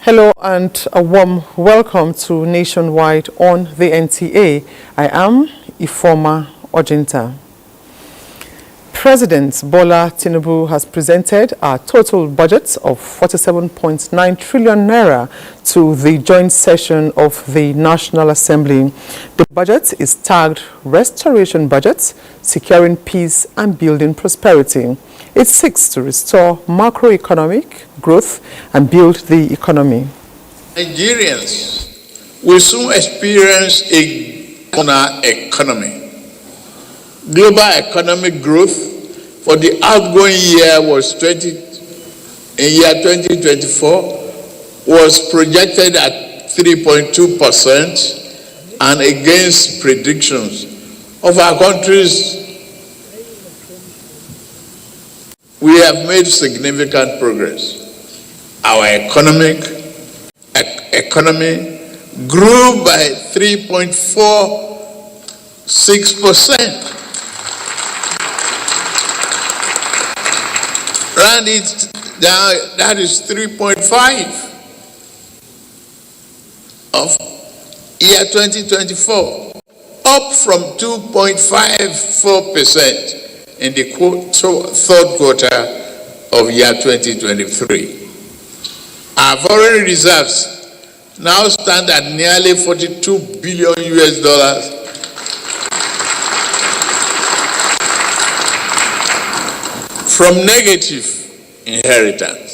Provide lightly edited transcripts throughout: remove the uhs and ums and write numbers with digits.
Hello and a warm welcome to Nationwide on the NTA. I am Ifoma Ojinta. President Bola Tinubu has presented a total budget of 47.9 trillion naira to the joint session of the National Assembly. The budget is tagged Restoration Budget, Securing Peace and Building Prosperity. It seeks to restore macroeconomic growth and build the economy. Nigerians will soon experience a corner economy. Global economic growth for the outgoing year was 2024 was projected at 3.2%, and against predictions of our countries, we have made significant progress. Our economy grew by 3.46%. Round it down, that is 3.5 of year 2024, up from 2.54% in the third quarter of year 2023. Our foreign reserves now stand at nearly $42 billion from negative inheritance.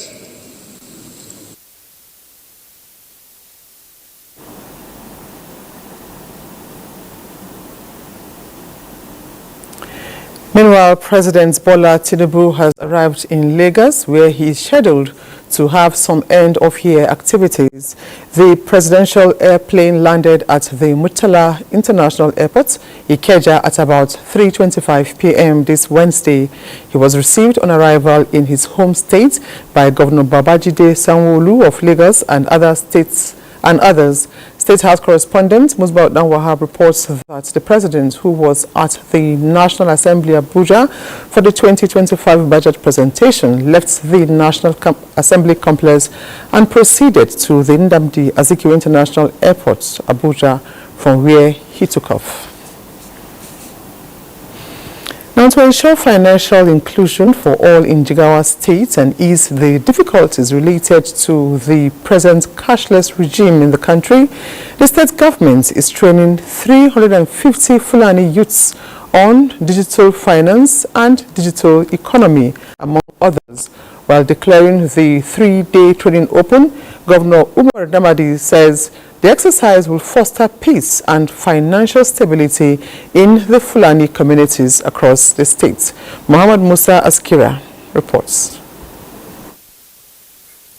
Meanwhile, President Bola Tinubu has arrived in Lagos, where he is scheduled to have some end-of-year activities. The presidential airplane landed at the Murtala International Airport, Ikeja, at about 3:25 p.m. this Wednesday. He was received on arrival in his home state by Governor Babajide Sanwo-Olu of Lagos and others. State House correspondent Musbaut Wahab reports that the president, who was at the National Assembly Abuja for the 2025 budget presentation, left the National Assembly complex and proceeded to the Nnamdi Azikiwe International Airport, Abuja, from where he took off. Now, to ensure financial inclusion for all in Jigawa State and ease the difficulties related to the present cashless regime in the country, the state government is training 350 Fulani youths on digital finance and digital economy, among others. While declaring the 3-day training open, Governor Umar Damadi says the exercise will foster peace and financial stability in the Fulani communities across the state. Muhammad Musa Askira reports.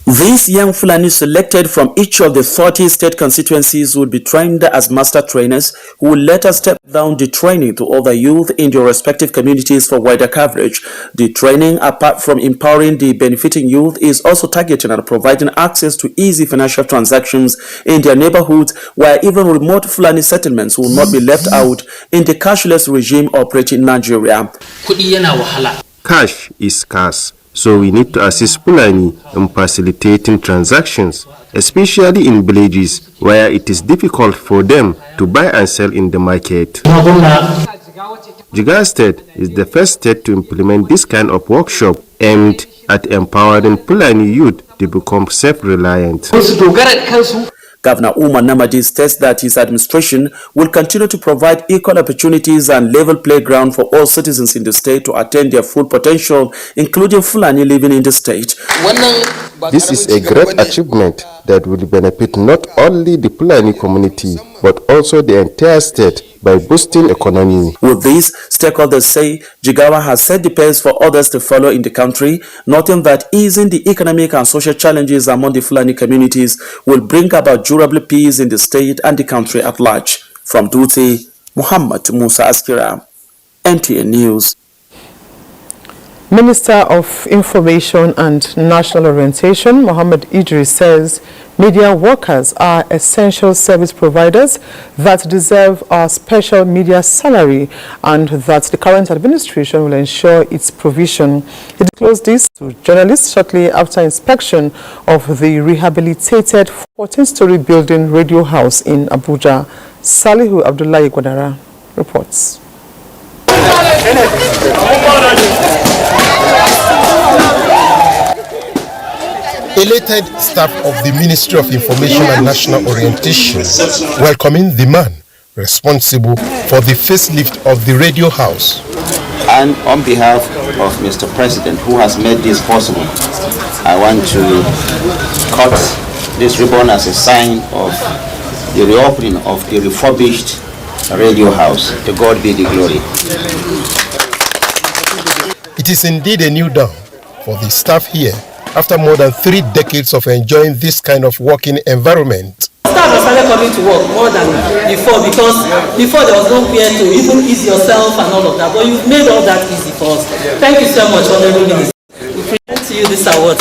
These young Fulani selected from each of the 30 state constituencies will be trained as master trainers who will later step down the training to other youth in their respective communities for wider coverage. The training, apart from empowering the benefiting youth, is also targeting at providing access to easy financial transactions in their neighborhoods, where even remote Fulani settlements will not be left out in the cashless regime operating in Nigeria. Cash is scarce, so we need to assist Fulani in facilitating transactions, especially in villages where it is difficult for them to buy and sell in the market. Jigawa State is the first state to implement this kind of workshop aimed at empowering Fulani youth to become self-reliant. Governor Umar Namadi states that his administration will continue to provide equal opportunities and level playground for all citizens in the state to attain their full potential, including Fulani living in the state. This is a great achievement that will benefit not only the Fulani community, but also the entire state by boosting economy. With this, stakeholders say Jigawa has set the pace for others to follow in the country, noting that easing the economic and social challenges among the Fulani communities will bring about durable peace in the state and the country at large. From Dutse, Muhammad Musa Askira, NTA News. Minister of Information and National Orientation, Mohammed Idris, says media workers are essential service providers that deserve a special media salary and that the current administration will ensure its provision. He disclosed this to journalists shortly after inspection of the rehabilitated 14-story building Radio House in Abuja. Salihu Abdullahi Gwadara reports. Elated staff of the Ministry of Information and National Orientation welcoming the man responsible for the facelift of the Radio House. And on behalf of Mr. President, who has made this possible, I want to cut this ribbon as a sign of the reopening of the refurbished Radio House. To God be the glory. It is indeed a new dawn for the staff here after more than 3 decades of enjoying this kind of working environment. Staff have started coming to work more than before, because before there was nowhere to even ease yourself and all of that, but you've made all that easy for us. Thank you so much, Honorable Minister. We present to you this award.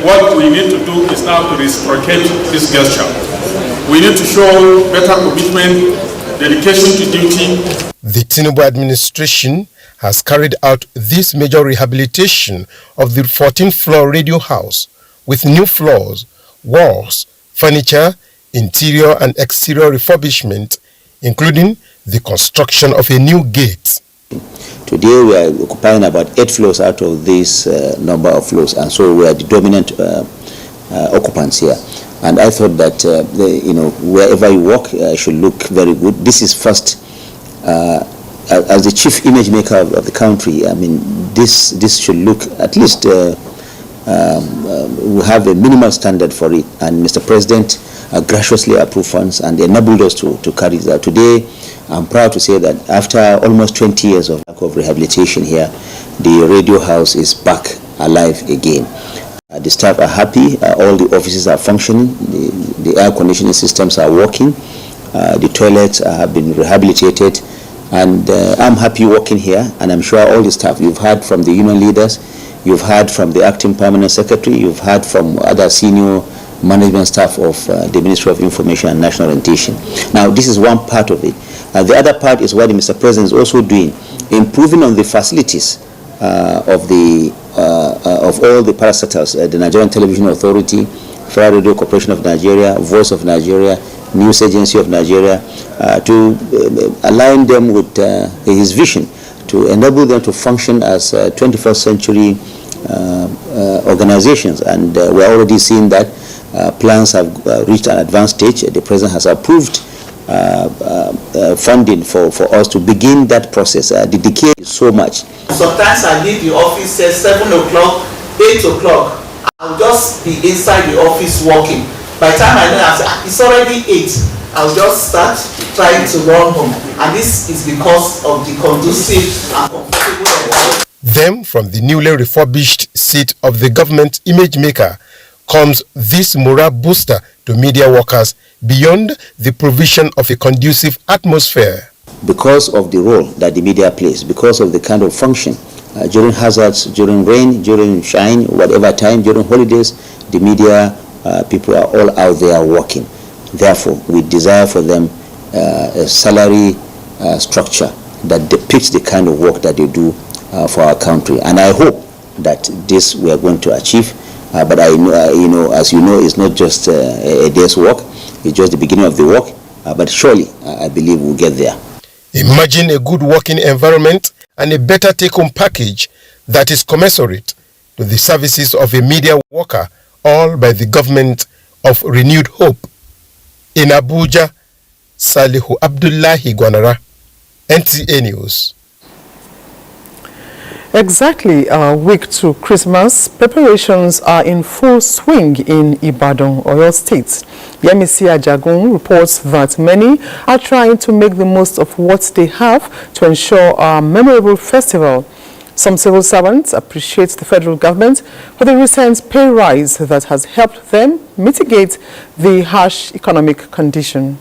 What we need to do is now to reciprocate this gesture. We need to show better commitment, dedication to duty. The Tinubu administration has carried out this major rehabilitation of the 14th floor Radio House with new floors, walls, furniture, interior and exterior refurbishment, including the construction of a new gate. Today we are occupying about 8 floors out of this number of floors, and so we are the dominant occupants here. And I thought that wherever you walk should look very good. This is first. As the chief image maker of the country, I mean, this should look, at least we have a minimal standard for it, and Mr. President graciously approved funds and enabled us to carry it out. Today, I'm proud to say that after almost 20 years of rehabilitation here, the Radio House is back alive again. The staff are happy, all the offices are functioning, the air conditioning systems are working, the toilets have been rehabilitated. And I'm happy working here, and I'm sure all the staff, you've heard from the union leaders, you've heard from the acting permanent secretary, you've heard from other senior management staff of the Ministry of Information and National Orientation. Now, this is one part of it. The other part is what the Mr. President is also doing, improving on the facilities of all the parastatals, the Nigerian Television Authority, Federal Radio Corporation of Nigeria, Voice of Nigeria, News Agency of Nigeria, to align them with his vision, to enable them to function as 21st century organizations. And we're already seeing that plans have reached an advanced stage. The President has approved funding for us to begin that process. The decay is so much. Sometimes I leave the office at 7 o'clock, 8 o'clock. I'll just be inside the office working. By the time I know it's already 8, I'll just start trying to run home. And this is because of the conducive and comfortable environment. Then, from the newly refurbished seat of the government image maker, comes this morale booster to media workers beyond the provision of a conducive atmosphere. Because of the role that the media plays, because of the kind of function, during hazards, during rain, during shine, whatever time, during holidays, the media people are all out there working. Therefore, we desire for them a salary structure that depicts the kind of work that they do for our country. And I hope that this we are going to achieve. But I know, as you know, it's not just a day's work. It's just the beginning of the work. But surely, I believe we'll get there. Imagine a good working environment and a better take-home package that is commensurate to the services of a media worker, all by the government of renewed hope. In Abuja, Salihu Abdullahi Gwanara, NTA News. Exactly a week to Christmas, preparations are in full swing in Ibadan, Oyo State. Yemisi Ajagun reports that many are trying to make the most of what they have to ensure a memorable festival. Some civil servants appreciate the federal government for the recent pay rise that has helped them mitigate the harsh economic condition.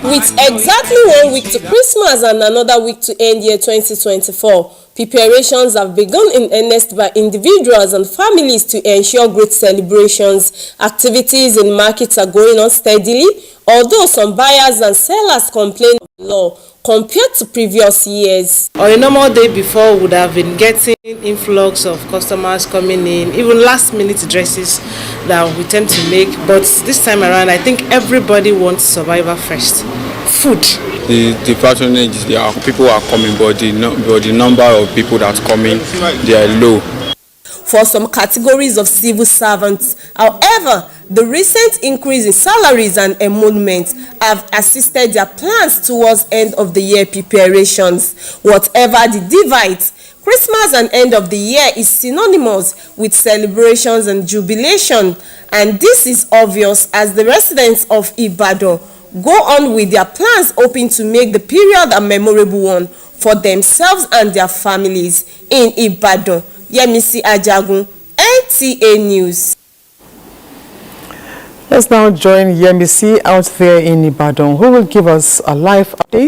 With exactly 1 week to Christmas and another week to end year 2024, preparations have begun in earnest by individuals and families to ensure great celebrations. Activities in markets are going on steadily, although some buyers and sellers complain of the law compared to previous years. On a normal day before, would have been getting influx of customers coming in, even last-minute dresses that we tend to make. But this time around, I think everybody wants survival first. Food. The patronage, people are coming, but the number of people that's coming, they are low. For some categories of civil servants, however, the recent increase in salaries and emoluments have assisted their plans towards end of the year preparations. Whatever the divides, Christmas and end of the year is synonymous with celebrations and jubilation, and this is obvious as the residents of Ibadan go on with their plans, hoping to make the period a memorable one for themselves and their families. In Ibadan, Yemisi Ajagun, NTA News. Let's now join Yemisi out there in Ibadan, who will give us a live update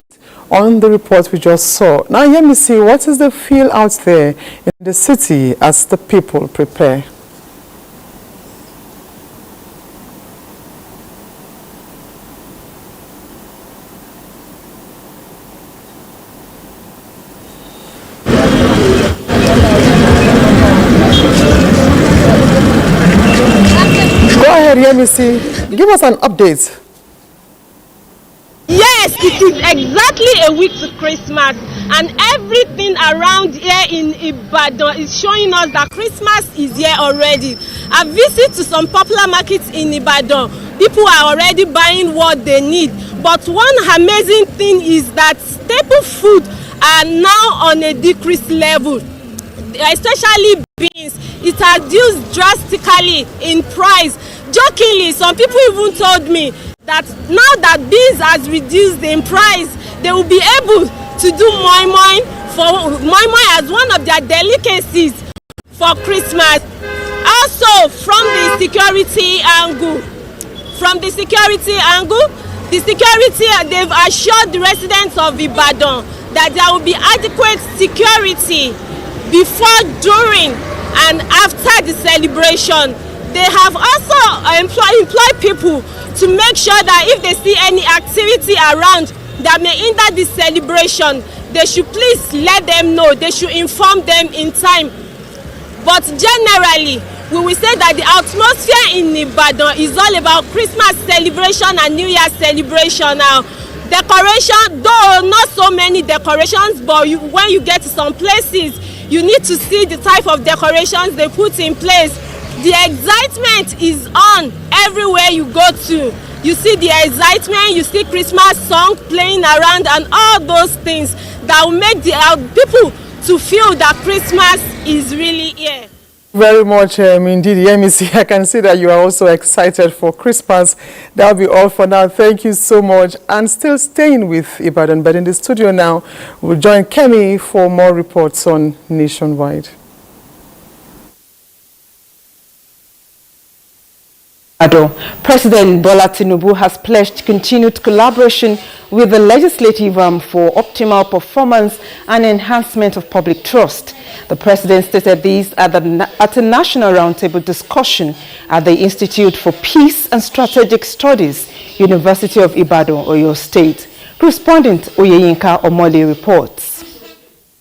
on the report we just saw. Now, Yemisi, what is the feel out there in the city as the people prepare? Yemisi, give us an update. Yes, it is exactly a week to Christmas, and everything around here in Ibadan is showing us that Christmas is here already. I visit to some popular markets in Ibadan. People are already buying what they need, but one amazing thing is that staple food are now on a decreased level, especially beans. It has reduced drastically in price. Jokingly, some people even told me that now that beans has reduced in price, they will be able to do moi moi as one of their delicacies for Christmas. Also, from the security angle, they've assured the residents of Ibadan that there will be adequate security before, during, and after the celebration. They have also employed people to make sure that if they see any activity around that may hinder the celebration, they should please let them know. They should inform them in time. But generally, we will say that the atmosphere in Ibadan is all about Christmas celebration and New Year celebration now. Decoration, though not so many decorations, but when you get to some places, you need to see the type of decorations they put in place. The excitement is on everywhere you go to. You see the excitement, you see Christmas song playing around and all those things that will make the people to feel that Christmas is really here. Very much indeed, Yemisi. I can see that you are also excited for Christmas. That'll be all for now. Thank you so much. And still staying with Ibadan, but in the studio now, we'll join Kemi for more reports on Nationwide. President Bola Tinubu has pledged continued collaboration with the legislative arm for optimal performance and enhancement of public trust. The president stated this at a national roundtable discussion at the Institute for Peace and Strategic Studies, University of Ibadan, Oyo State. Correspondent Oyeyinka Omole reports.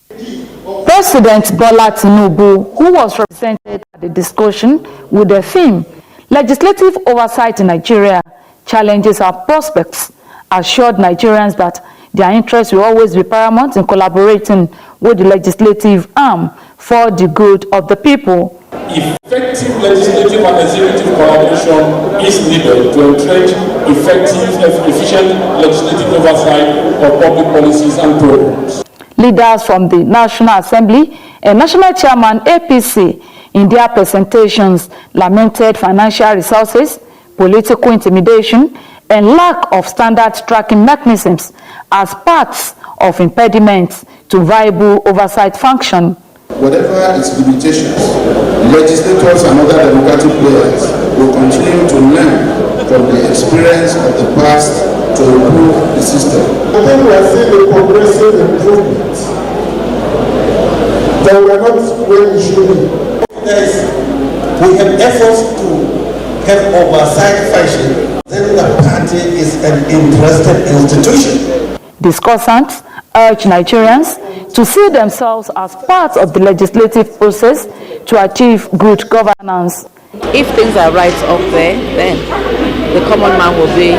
President Bola Tinubu, who was represented at the discussion with the theme Legislative Oversight in Nigeria, Challenges and Prospects, assured Nigerians that their interests will always be paramount in collaborating with the legislative arm for the good of the people. effective legislative and executive collaboration is needed to entrench efficient legislative oversight of public policies and programs. Leaders from the National Assembly and National Chairman APC in their presentations lamented financial resources, political intimidation, and lack of standard tracking mechanisms as parts of impediments to viable oversight function. Whatever its limitations, legislators and other democratic players will continue to learn from the experience of the past to improve the system. I think we are seeing a progressive improvement. That we are not where we should be. We have efforts to have oversight function. Then the party is an interested institution. Discussants urge Nigerians to see themselves as part of the legislative process to achieve good governance. If things are right up there, then the common man will be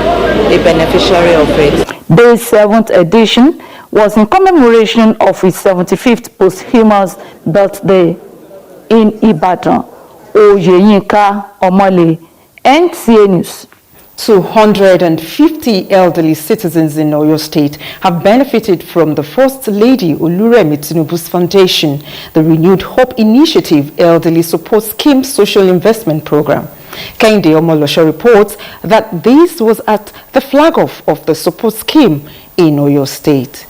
a beneficiary of it. This 7th edition was in commemoration of his 75th posthumous birthday in Ibadan. Oyeyinka Omole, NTA News. 250 elderly citizens in Oyo State have benefited from the First Lady Oluremi Tinubu's foundation, the Renewed Hope Initiative Elderly Support Scheme Social Investment Program. Kehinde Omolosho reports that this was at the flag-off of the support scheme in Oyo State.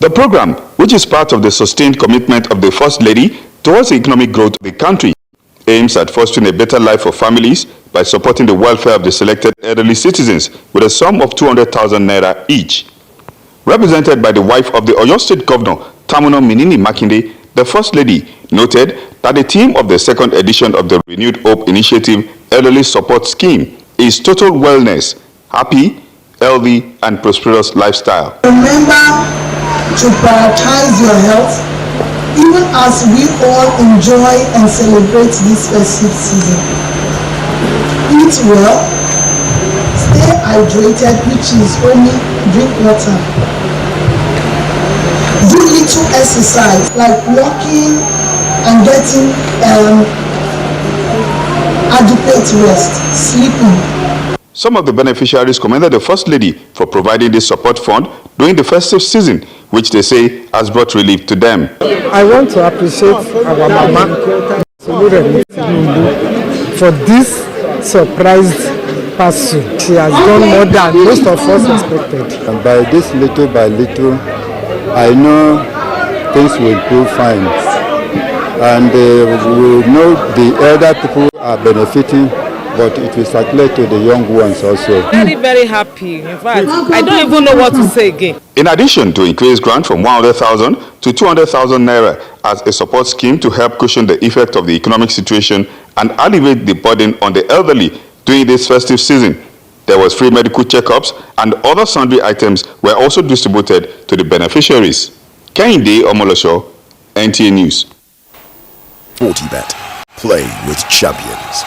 The program, which is part of the sustained commitment of the First Lady towards the economic growth of the country, aims at fostering a better life for families by supporting the welfare of the selected elderly citizens with a sum of 200,000 naira each. Represented by the wife of the Oyo State Governor, Tamuno Minini Makinde, the First Lady noted that the theme of the 2nd edition of the Renewed Hope Initiative Elderly Support Scheme is total wellness, happy, healthy, and prosperous lifestyle. Remember to prioritize your health, even as we all enjoy and celebrate this festive season. Eat well, stay hydrated, which is only drink water. Do little exercise like walking and getting adequate rest, sleeping. Some of the beneficiaries commended the First Lady for providing this support fund during the festive season, which they say has brought relief to them. I want to appreciate our Mama for this surprised person. She has done more than most of us expected. And by little, I know things will go fine. And we know the elder people are benefiting, but it will circulate to the young ones also. Very, very happy. In fact, I don't even know what to say again. In addition to increase grant from 100,000 to 200,000 naira as a support scheme to help cushion the effect of the economic situation and alleviate the burden on the elderly during this festive season, there was free medical checkups and other sundry items were also distributed to the beneficiaries. Kehinde Omolosho, NTA News. 40Bet. Play with champions.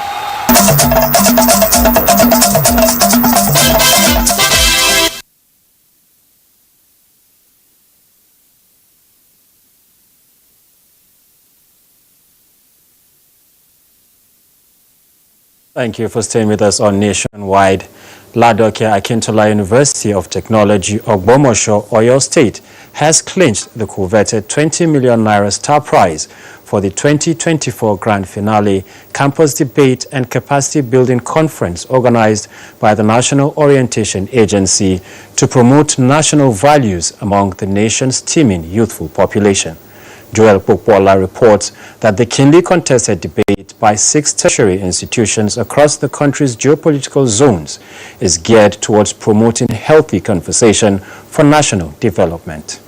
Thank you for staying with us on Nationwide. Ladoke Akintola University of Technology, Ogbomosho, Oyo State, has clinched the coveted 20 million naira star prize for the 2024 Grand Finale Campus Debate and Capacity Building Conference organized by the National Orientation Agency to promote national values among the nation's teeming youthful population. Joel Pokwola reports that the keenly contested debate by 6 tertiary institutions across the country's geopolitical zones is geared towards promoting healthy conversation for national development.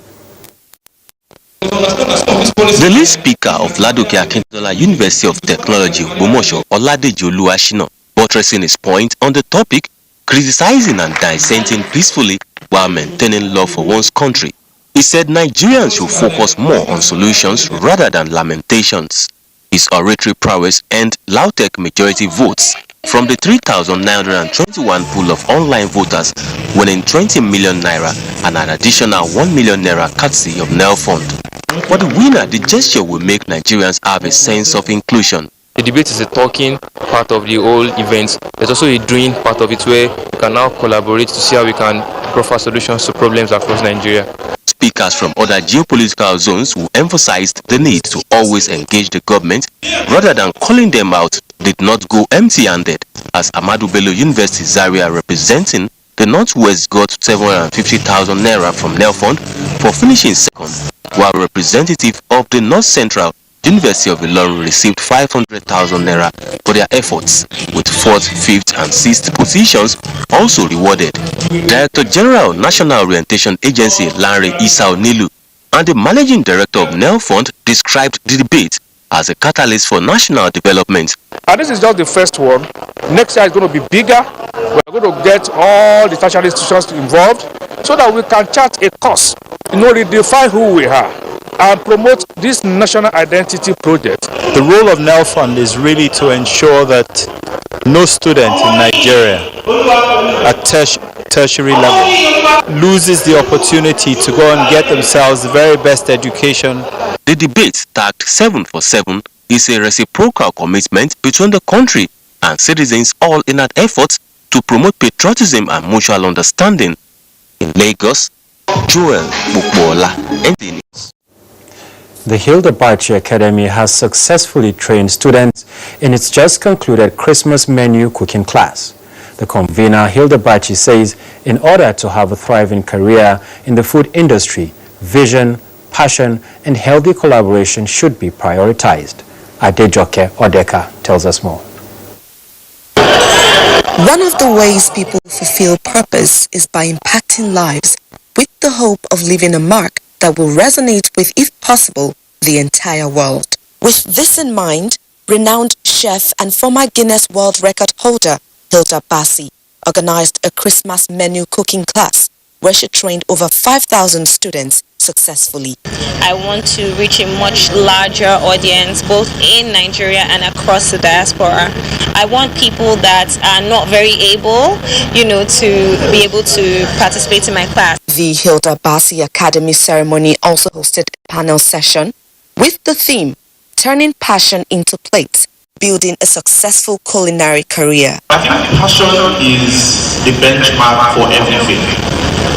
The lead speaker of Ladoke Akintola University of Technology, Ogbomosho, Oladeji Oluwashina, buttressing his point on the topic, criticizing and dissenting peacefully while maintaining love for one's country. He said Nigerians should focus more on solutions rather than lamentations. His oratory prowess earned LAUTECH majority votes from the 3,921 pool of online voters, winning 20 million naira and an additional 1 million naira courtesy of NEL Fund. For the winner, the gesture will make Nigerians have a sense of inclusion. The debate is a talking part of the whole event. There's also a doing part of it where we can now collaborate to see how we can offer solutions to problems across Nigeria. Speakers from other geopolitical zones who emphasized the need to always engage the government rather than calling them out did not go empty-handed, as Ahmadu Bello University Zaria representing the Northwest got 750,000 naira from Nelfund for finishing second, while representative of the North Central University of Ilorin received 500,000 naira for their efforts, with 4th, 5th and 6th positions also rewarded. Director General National Orientation Agency Lanre Isao Nilu and the Managing Director of Nelfund described the debate as a catalyst for national development. And this is just the first one. Next year is going to be bigger. We're going to get all the tertiary institutions involved so that we can chart a course, redefine who we are and promote this national identity project. The role of Nelfund is really to ensure that no student in Nigeria at tertiary level loses the opportunity to go and get themselves the very best education. The debate, tagged 7 for 7, is a reciprocal commitment between the country and citizens, all in an effort to promote patriotism and mutual understanding. In Lagos, Joel Bukbola, NTA News. The Hilda Bachi Academy has successfully trained students in its just concluded Christmas menu cooking class. The convener, Hilda Bachi, says in order to have a thriving career in the food industry, vision, passion, and healthy collaboration should be prioritized. Adejoke Odeka tells us more. One of the ways people fulfill purpose is by impacting lives with the hope of leaving a mark that will resonate with, if possible, the entire world. With this in mind, renowned chef and former Guinness World Record holder Hilda Baci organized a Christmas menu cooking class where she trained over 5,000 students successfully. I want to reach a much larger audience both in Nigeria and across the diaspora. I want people that are not very able, to be able to participate in my class. The Hilda Baci Academy ceremony also hosted a panel session with the theme, Turning Passion into Plates, Building a Successful Culinary Career. I think passion is the benchmark for everything,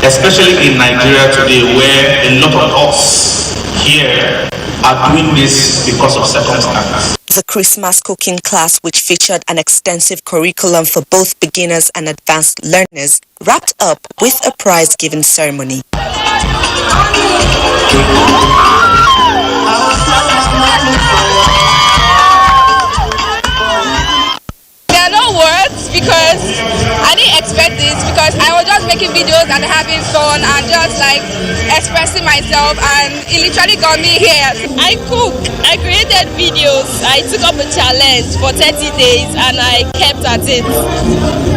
especially in Nigeria today, where a lot of us here are doing this because of circumstances. The Christmas cooking class, which featured an extensive curriculum for both beginners and advanced learners, wrapped up with a prize-giving ceremony. There are no words because I didn't expect this, because I was just making videos and having fun and just expressing myself, and it literally got me here. I cook, I created videos, I took up a challenge for 30 days and I kept at it.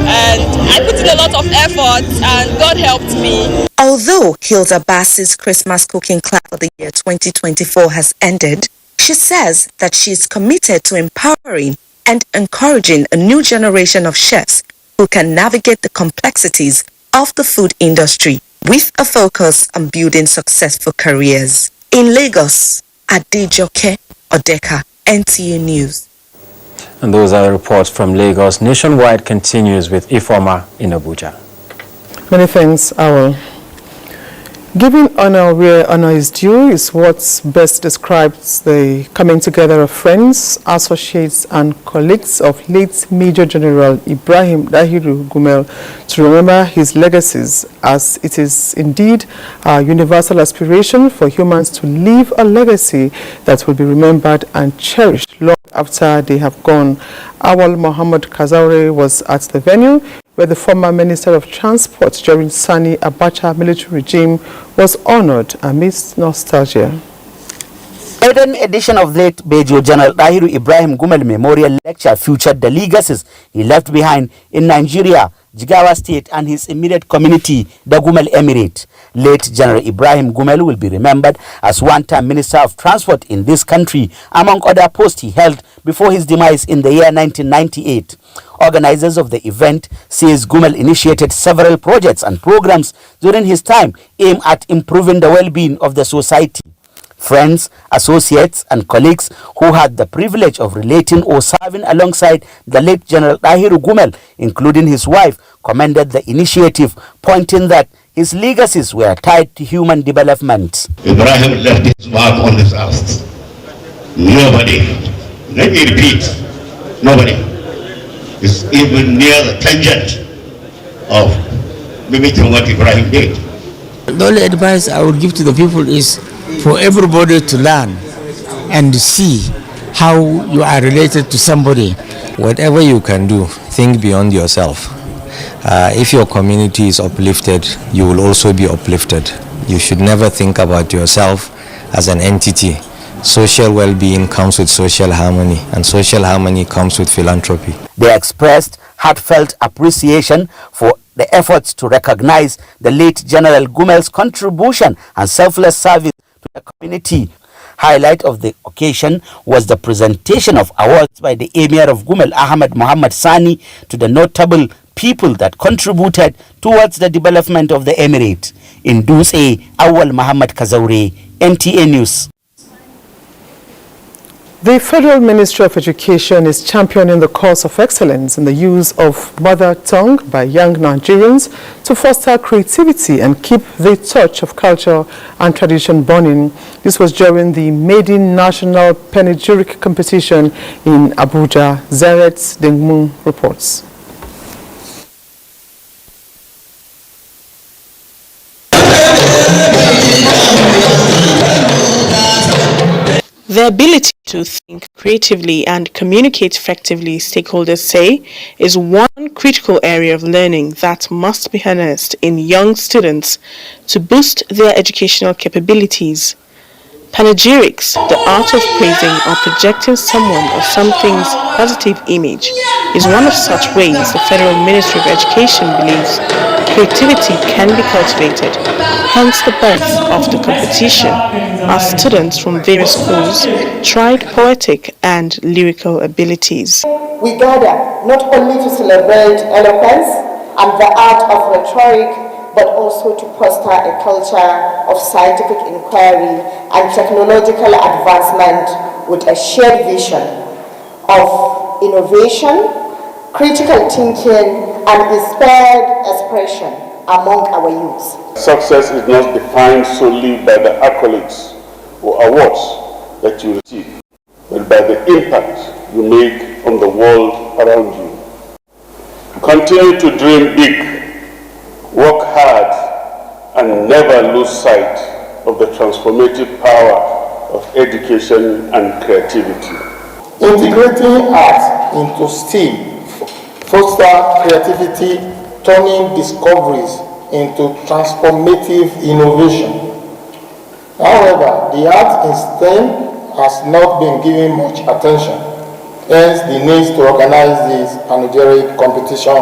And I put in a lot of effort and God helped me. Although Hilda Baci's Christmas cooking class for the year 2024 has ended, she says that she is committed to empowering and encouraging a new generation of chefs who can navigate the complexities of the food industry with a focus on building successful careers. In Lagos, Adejoke Odeka, NTA News. And those are the reports from Lagos. Nationwide continues with Ifoma in Abuja. Many thanks, Awal. Giving honor where honor is due is what best describes the coming together of friends, associates and colleagues of late Major General Ibrahim Dahiru Gumel to remember his legacies, as it is indeed a universal aspiration for humans to leave a legacy that will be remembered and cherished long after they have gone. Awal Muhammad Kazaure was at the venue where the former Minister of Transport during Sani Abacha military regime was honored amidst nostalgia. Maiden edition of late Major General Dahiru Ibrahim Gumel Memorial Lecture featured the legacies he left behind in Nigeria, Jigawa State and his immediate community, the Gumel Emirate. Late General Ibrahim Gumel will be remembered as one-time Minister of Transport in this country, among other posts he held before his demise in the year 1998. Organizers of the event says Gumel initiated several projects and programs during his time aimed at improving the well-being of the society. Friends, associates and colleagues who had the privilege of relating or serving alongside the late General Dahiru Gumel, including his wife, commended the initiative, pointing that his legacies were tied to human development. Ibrahim left his mark on this earth. Nobody, let me repeat, nobody is even near the tangent of mimicking what Ibrahim did. The only advice I would give to the people is for everybody to learn and see how you are related to somebody. Whatever you can do, think beyond yourself. If your community is uplifted, you will also be uplifted. You should never think about yourself as an entity. Social well-being comes with social harmony, and social harmony comes with philanthropy. They expressed heartfelt appreciation for the efforts to recognize the late General Gumel's contribution and selfless service to the community. Highlight of the occasion was the presentation of awards by the Emir of Gumel, Ahmed Muhammad Sani, to the notable people that contributed towards the development of the emirate. In Duse, Awal Muhammad Kazaure, NTA News. The Federal Ministry of Education is championing the course of excellence in the use of mother tongue by young Nigerians to foster creativity and keep the touch of culture and tradition burning. This was during the maiden national panegyric competition in Abuja. Zeret Dengmun reports. The ability to think creatively and communicate effectively, stakeholders say, is one critical area of learning that must be harnessed in young students to boost their educational capabilities. Panegyrics, the art of praising or projecting someone or something's positive image, is one of such ways the Federal Ministry of Education believes creativity can be cultivated. Hence the birth of the competition, as students from various schools tried poetic and lyrical abilities. We gather not only to celebrate eloquence and the art of rhetoric, but also to foster a culture of scientific inquiry and technological advancement with a shared vision of innovation, critical thinking, and inspired expression among our youth. Success is not defined solely by the accolades or awards that you receive, but by the impact you make on the world around you. Continue to dream big, work hard, and never lose sight of the transformative power of education and creativity. Integrating art into STEAM foster creativity, turning discoveries into transformative innovation. However, the art in STEM has not been given much attention, hence the need to organize this panegyric competition.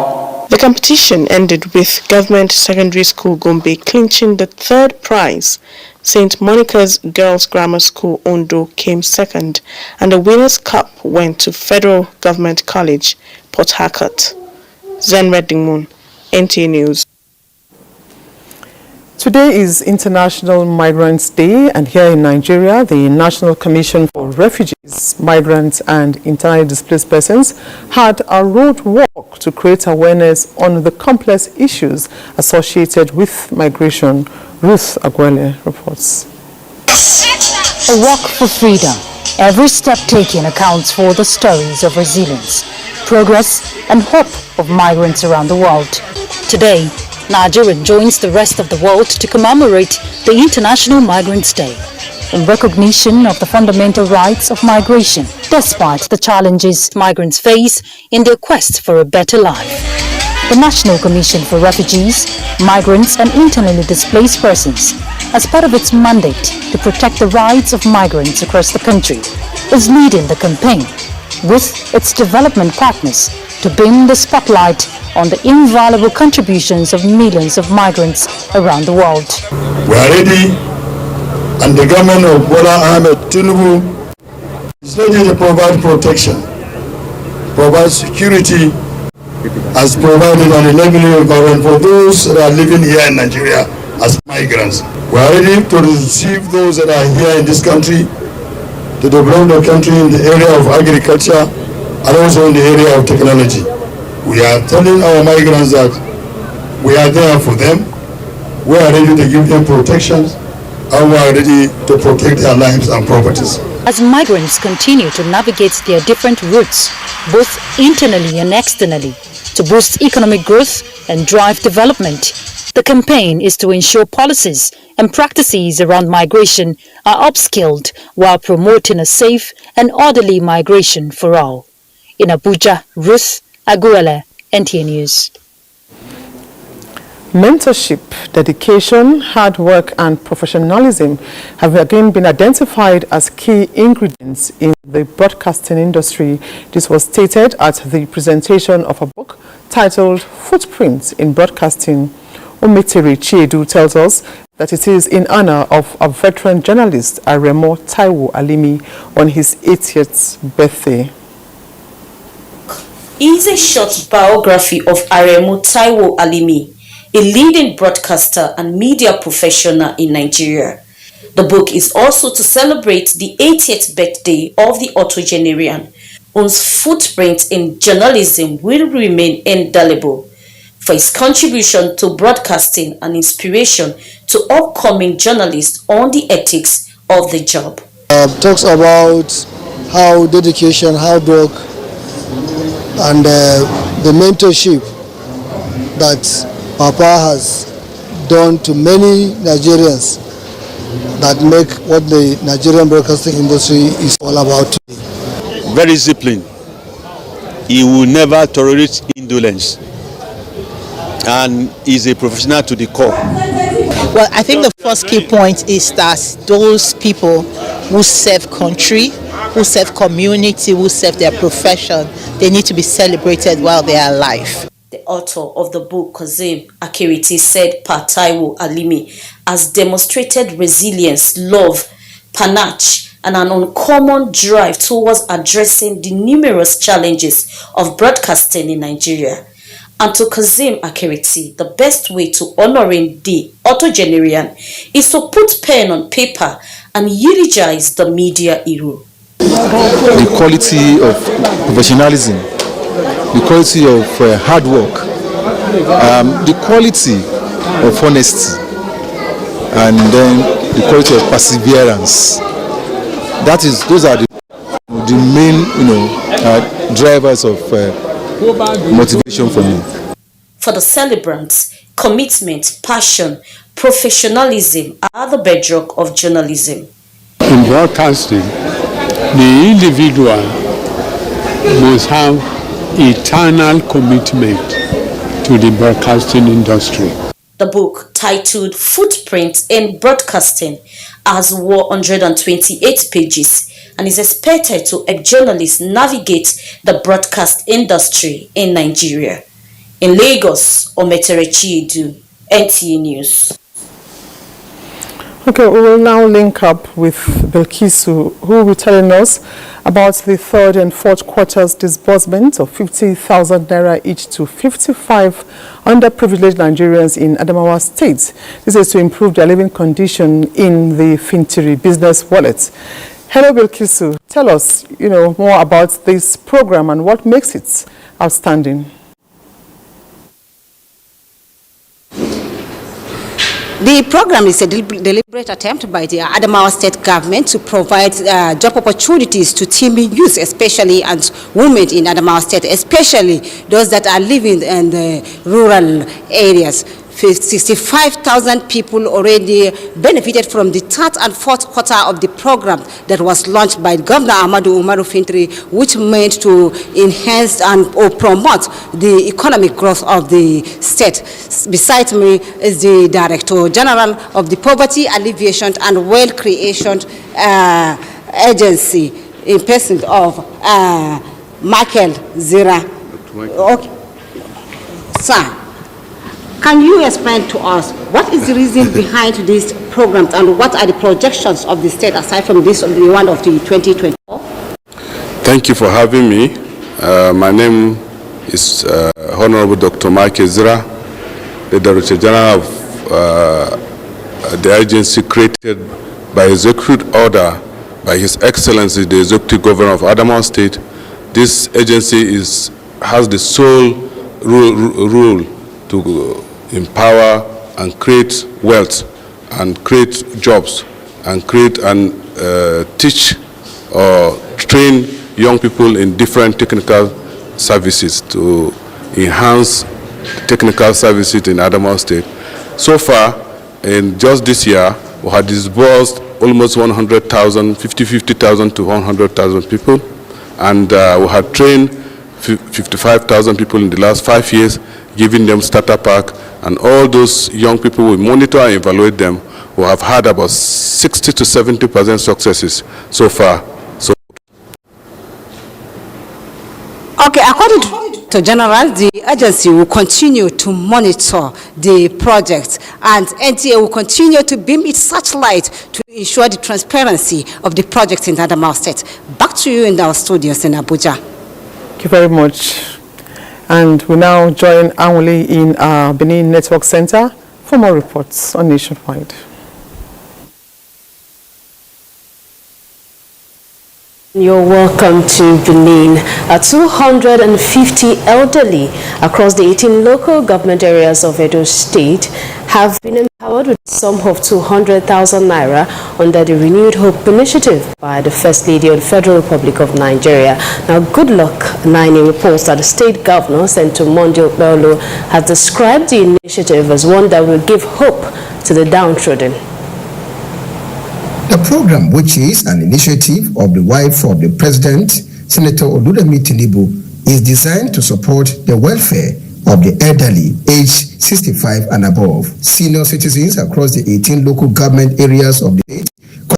The competition ended with Government Secondary School Gombe clinching the third prize. St. Monica's Girls Grammar School Ondo came second, and the Winners' Cup went to Federal Government College, Port Harcourt. Zenred Dingmun, NTA News. Today is International Migrants Day, and here in Nigeria, the National Commission for Refugees, Migrants and Internally Displaced Persons had a road walk to create awareness on the complex issues associated with migration. Ruth Agwele reports. A walk for freedom. Every step taken accounts for the stories of resilience, progress and hope of migrants around the world. Today, Nigeria joins the rest of the world to commemorate the International Migrants Day in recognition of the fundamental rights of migration, despite the challenges migrants face in their quest for a better life. The National Commission for Refugees, Migrants and Internally Displaced Persons, as part of its mandate to protect the rights of migrants across the country, is leading the campaign with its development partners to beam the spotlight on the invaluable contributions of millions of migrants around the world. We are ready, and the government of Bola Ahmed Tinubu is ready to provide protection, provide security, as provided an enabling environment for those that are living here in Nigeria as migrants. We are ready to receive those that are here in this country to develop the country in the area of agriculture and also in the area of technology. We are telling our migrants that we are there for them. We are ready to give them protection, and we are ready to protect their lives and properties. As migrants continue to navigate their different routes, both internally and externally, to boost economic growth and drive development, the campaign is to ensure policies and practices around migration are upskilled while promoting a safe and orderly migration for all. In Abuja, Ruth Aguele, NTA News. Mentorship, dedication, hard work and professionalism have again been identified as key ingredients in the broadcasting industry. This was stated at the presentation of a book titled Footprints in Broadcasting. Omitiri Chiedu tells us that it is in honor of a veteran journalist, Aremo Taiwo Alimi, on his 80th birthday. Is a short biography of Aremo Taiwo Alimi, a leading broadcaster and media professional in Nigeria. The book is also to celebrate the 80th birthday of the octogenarian, whose footprint in journalism will remain indelible for his contribution to broadcasting and inspiration to upcoming journalists on the ethics of the job. Talks about how dedication, hard work, and the mentorship that Papa has done to many Nigerians that make what the Nigerian broadcasting industry is all about today. Very disciplined. He will never tolerate indolence, and is a professional to the core. Well, I think the first key point is that those people who serve country, who serve community, who serve their profession, they need to be celebrated while they are alive. The author of the book, Kazim Akiriti, said Taiwo Alimi has demonstrated resilience, love, panache, and an uncommon drive towards addressing the numerous challenges of broadcasting in Nigeria. And to Kazim Akiriti, the best way to honoring the octogenarian is to put pen on paper and eulogize the media hero. The quality of professionalism, the quality of hard work, the quality of honesty, and then the quality of perseverance. Those are the main, drivers of motivation for me. For the celebrants, commitment, passion, professionalism are the bedrock of journalism. In broadcasting, the individual must have eternal commitment to the broadcasting industry. The book, titled Footprints in Broadcasting, has 128 pages and is expected to help journalists navigate the broadcast industry in Nigeria. In Lagos, Omitiri Chiedu, NTA News. Okay, we will now link up with Bilkisu, who will be telling us about the third and fourth quarters disbursement of 50,000 naira each to 55 underprivileged Nigerians in Adamawa State. This is to improve their living condition in the Fintiri business wallet. Hello, Bilkisu. Tell us, more about this program and what makes it outstanding. The program is a deliberate attempt by the Adamawa State government to provide job opportunities to teeming youth, especially and women in Adamawa State, especially those that are living in the rural areas. 65,000 people already benefited from the third and fourth quarter of the program that was launched by Governor Ahmadu Umaru Fintiri, which meant to enhance and promote the economic growth of the state. Beside me is the Director General of the Poverty Alleviation and Wealth Creation Agency, in person of Michael Zira. Okay. Sir, can you explain to us what is the reason behind these programs and what are the projections of the state aside from this, the one of the 2024? Thank you for having me. My name is Honorable Dr. Michael Zira, the Director General of the agency created by executive order by His Excellency, the Executive Governor of Adamawa State. This agency has the sole rule to empower and create wealth and create jobs and create and teach or train young people in different technical services to enhance technical services in Adamawa State. So far, in just this year, we have disbursed almost 100,000, 50,000 to 100,000 people, and we have trained 55,000 people in the last 5 years, giving them starter pack, and all those young people, we monitor and evaluate them. We have had about 60 to 70% successes so far. Okay, according to General, the agency will continue to monitor the project, and NTA will continue to beam its searchlight to ensure the transparency of the project in Adamawa State. Back to you in our studios in Abuja. Thank you very much. And we now join Anwuli in our Benin Network Center for more reports on Nationwide. You're welcome to Benin. 250 elderly across the 18 local government areas of Edo State have been empowered with a sum of 200,000 naira under the Renewed Hope initiative by the First Lady of the Federal Republic of Nigeria. Now, Good Luck Naini reports that the state governor, Senator Mondio Bello, has described the initiative as one that will give hope to the downtrodden. The program, which is an initiative of the wife of the president, Senator Oludemi Tinubu, is designed to support the welfare of the elderly aged 65 and above. Senior citizens across the 18 local government areas of the state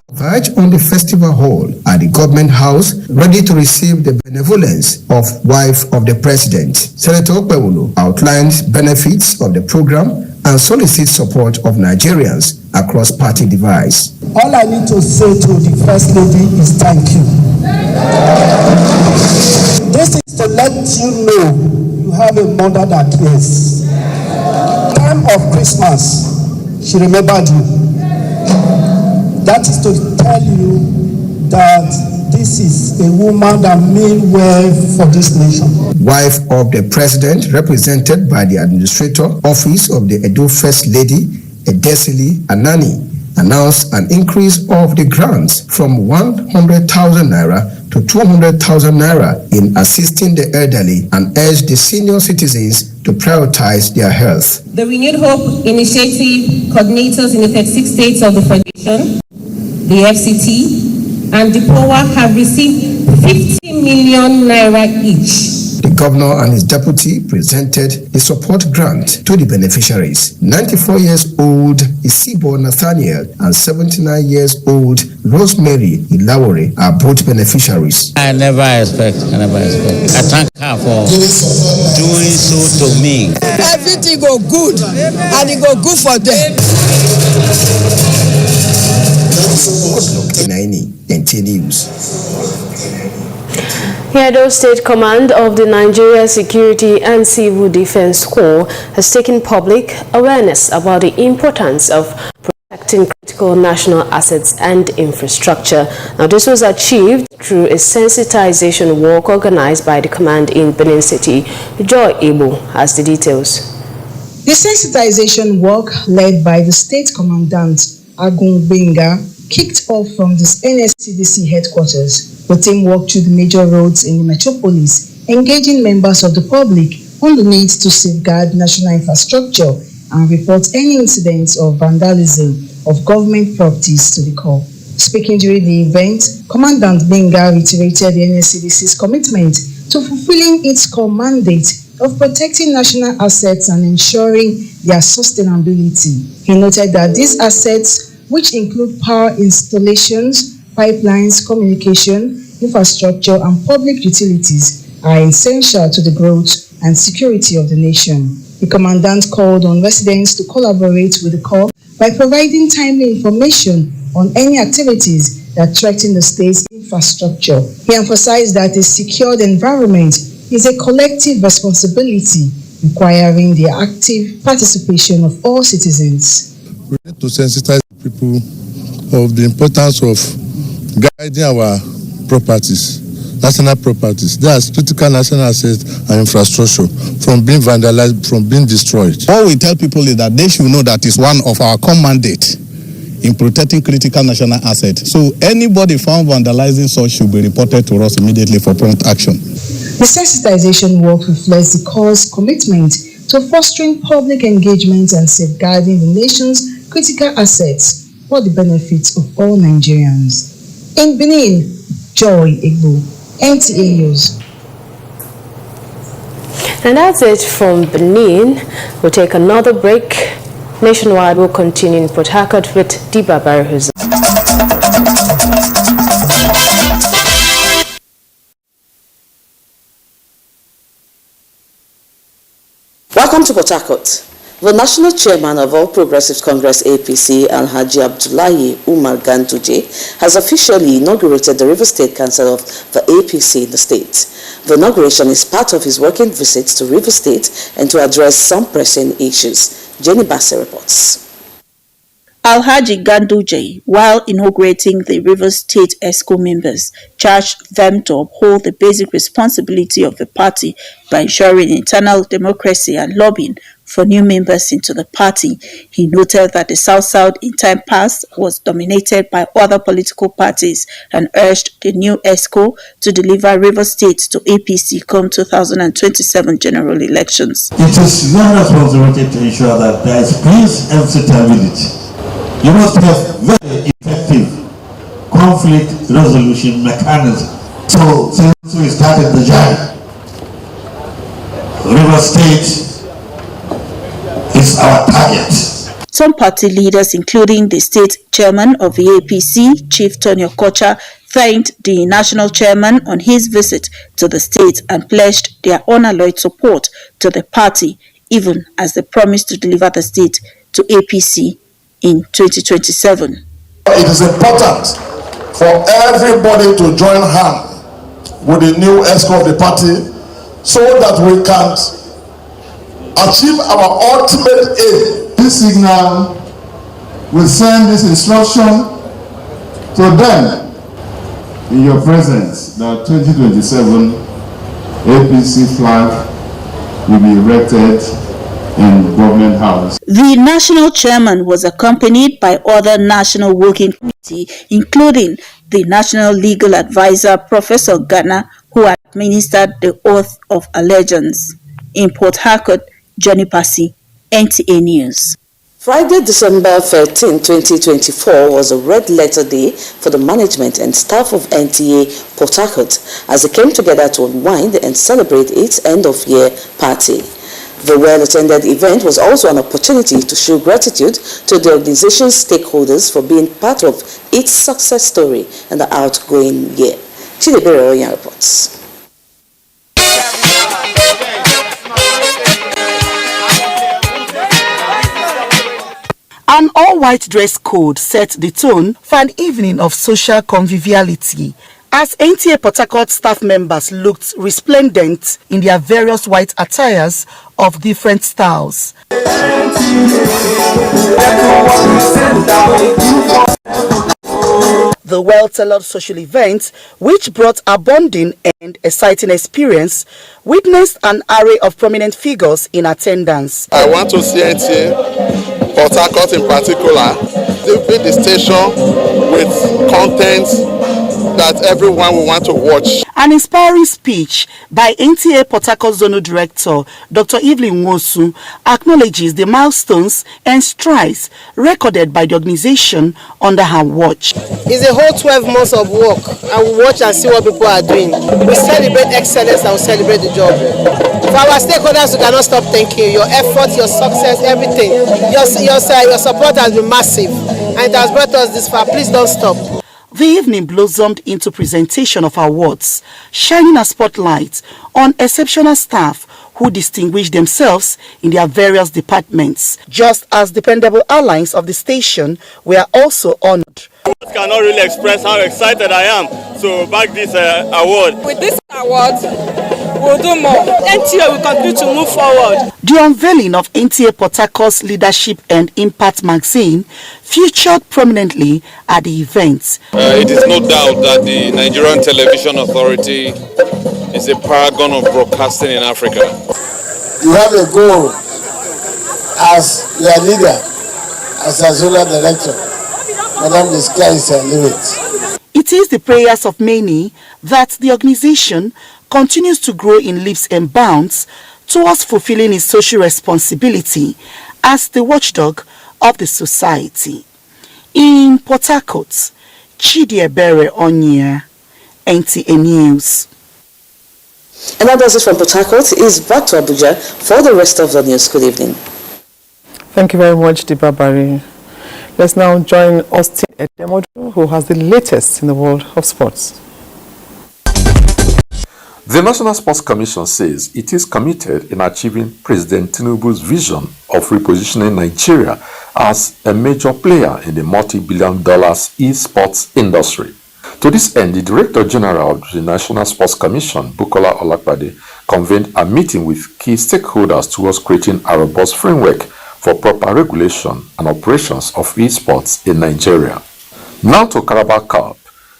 converge on the festival hall at the government house, ready to receive the benevolence of wife of the president. Senator Okpewolo outlined benefits of the program and solicits support of Nigerians across party divides. All I need to say to the First Lady is thank you. This is to let you know you have a mother that cares. Time of Christmas, she remembered you. That is to tell you that this is a woman that means well for this nation. Wife of the president, represented by the administrator office of the Edo First Lady, Edesili Anani, announced an increase of the grants from 100,000 naira to 200,000 naira in assisting the elderly and urged the senior citizens to prioritize their health. The Renewed Hope Initiative coordinators in the 36 states of the Federation, the FCT, and the POA have received 50 million naira each. The governor and his deputy presented the support grant to the beneficiaries. 94 years old Isibo Nathaniel and 79 years old Rosemary Ilawore are both beneficiaries. I never expect. I thank her for doing so to me. Everything go good, and it go good for them. NTA News. Edo State Command of the Nigeria Security and Civil Defense Corps has taken public awareness about the importance of protecting critical national assets and infrastructure. Now, this was achieved through a sensitization walk organized by the command in Benin City. Joy Ebo has the details. The sensitization walk, led by the State Commandant Agun Benga, kicked off from this NSCDC headquarters. The team walked through the major roads in the metropolis, engaging members of the public on the need to safeguard national infrastructure and report any incidents of vandalism of government properties to the Corps. Speaking during the event, Commandant Benga reiterated the NSCDC's commitment to fulfilling its core mandate of protecting national assets and ensuring their sustainability. He noted that these assets, which include power installations, pipelines, communication, infrastructure, and public utilities, are essential to the growth and security of the nation. The commandant called on residents to collaborate with the Corps by providing timely information on any activities that threaten the state's infrastructure. He emphasized that a secured environment is a collective responsibility requiring the active participation of all citizens. We need to sensitize people of the importance of guiding our properties, national properties. They are critical national assets and infrastructure from being vandalized, from being destroyed. What we tell people is that they should know that is one of our core mandates in protecting critical national assets. So anybody found vandalizing such should be reported to us immediately for prompt action. The sensitization work reflects the Corps' commitment to fostering public engagement and safeguarding the nation's critical assets for the benefit of all Nigerians. In Benin, Joy Igbo, NTA News. And that's it from Benin. We'll take another break. Nationwide will continue in Port Harcourt with Diba Barahuz. Welcome to Port Harcourt. The National Chairman of All Progressives Congress APC, Alhaji Abdullahi Umar Ganduje, has officially inaugurated the River State Council of the APC in the state. The inauguration is part of his working visit to River State and to address some pressing issues. Jenny Bassey reports. Alhaji Ganduje, while inaugurating the River State ESCO members, charged them to uphold the basic responsibility of the party by ensuring internal democracy and lobbying for new members into the party. He noted that the South-South in time past was dominated by other political parties and urged the new ESCO to deliver River State to APC come 2027 general elections. It is your responsibility to ensure that there is peace and stability. You must have very effective conflict resolution mechanism. So since we started the journey, River State is our target. Some party leaders, including the state chairman of the APC, Chief Tony Okocha, thanked the national chairman on his visit to the state and pledged their unalloyed support to the party, even as they promised to deliver the state to APC in 2027. It is important for everybody to join hands with the new ESCO of the party so that we can achieve our ultimate aim. This signal will send this instruction to them in your presence that 2027 APC flag will be erected in Government House. The national chairman was accompanied by other national working committee, including the national legal advisor, Professor Ghana, who administered the oath of allegiance. In Port Harcourt, Johnny Passy, NTA News. Friday, December 13, 2024 was a red letter day for the management and staff of NTA Port Harcourt as they came together to unwind and celebrate its end-of-year party. The well-attended event was also an opportunity to show gratitude to the organization's stakeholders for being part of its success story in the outgoing year. Chidebere Oyan reports. An all-white dress code set the tone for an evening of social conviviality as NTA Port Harcourt staff members looked resplendent in their various white attires of different styles. The well-tailored social event, which brought a bonding and exciting experience, witnessed an array of prominent figures in attendance. I want to see NTA Port Harcourt in particular, build the station with content that everyone will want to watch. An inspiring speech by NTA Port Harcourt Zonal Director Dr. Evelyn Nwosu acknowledges the milestones and strides recorded by the organization under her watch. It's a whole 12 months of work, and we watch and see what people are doing. We celebrate excellence and we celebrate the job. For our stakeholders, we cannot stop thanking you. Your effort, your success, everything. Your support has been massive, and it has brought us this far. Please don't stop. The evening blossomed into presentation of awards, shining a spotlight on exceptional staff who distinguished themselves in their various departments, just as dependable allies of the station were also honored. I cannot really express how excited I am to back this award. With this award, we'll do more. NTA will continue to move forward. The unveiling of NTA Port Harcourt's Leadership and Impact magazine featured prominently at the event. It is no doubt that the Nigerian Television Authority is a paragon of broadcasting in Africa. You have a goal as your leader, as a Zola director. Madam, the sky is your limit. It is the prayers of many that the organization continues to grow in leaps and bounds towards fulfilling its social responsibility as the watchdog of the society. In Port Harcourt, Chidiebere Onyia, NTA News. And that does it from Port Harcourt. Is back to Abuja for the rest of the news. Good evening. Thank you very much, Dibabari. Let's now join Austin Edemodu, who has the latest in the world of sports. The National Sports Commission says it is committed in achieving President Tinubu's vision of repositioning Nigeria as a major player in the multi-billion-dollar e-sports industry. To this end, the Director General of the National Sports Commission, Bukola Olakbade, convened a meeting with key stakeholders towards creating a robust framework for proper regulation and operations of esports in Nigeria. Now to Carabao Cup.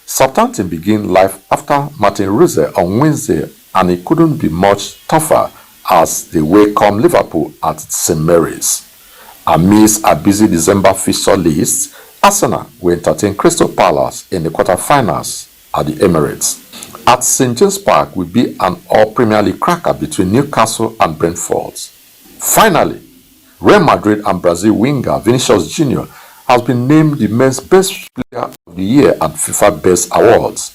Southampton begin life after Martin Rose on Wednesday, and it couldn't be much tougher as they welcome Liverpool at St Mary's. Amidst a busy December fixture list, Arsenal will entertain Crystal Palace in the quarterfinals at the Emirates. At St James Park will be an all-Premier League cracker between Newcastle and Brentford. Finally, Real Madrid and Brazil winger Vinicius Jr. has been named the men's best player of the year at FIFA Best Awards.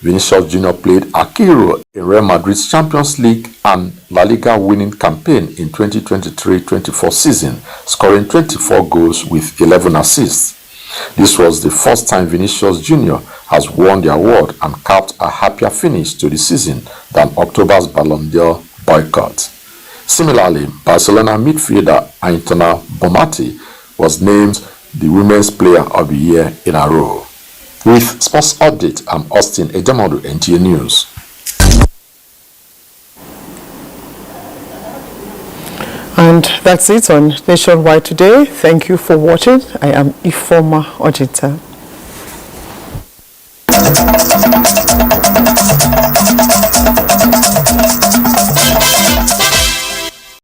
Vinicius Jr. played a key role in Real Madrid's Champions League and La Liga winning campaign in 2023-24 season, scoring 24 goals with 11 assists. This was the first time Vinicius Jr. has won the award and capped a happier finish to the season than October's Ballon d'Or boycott. Similarly, Barcelona midfielder Aitana Bonmati was named the Women's Player of the Year in a row. With Sports Update, I'm Austin Ejamodu, NTA News. And that's it on Nationwide today. Thank you for watching. I am Ifoma Ojita.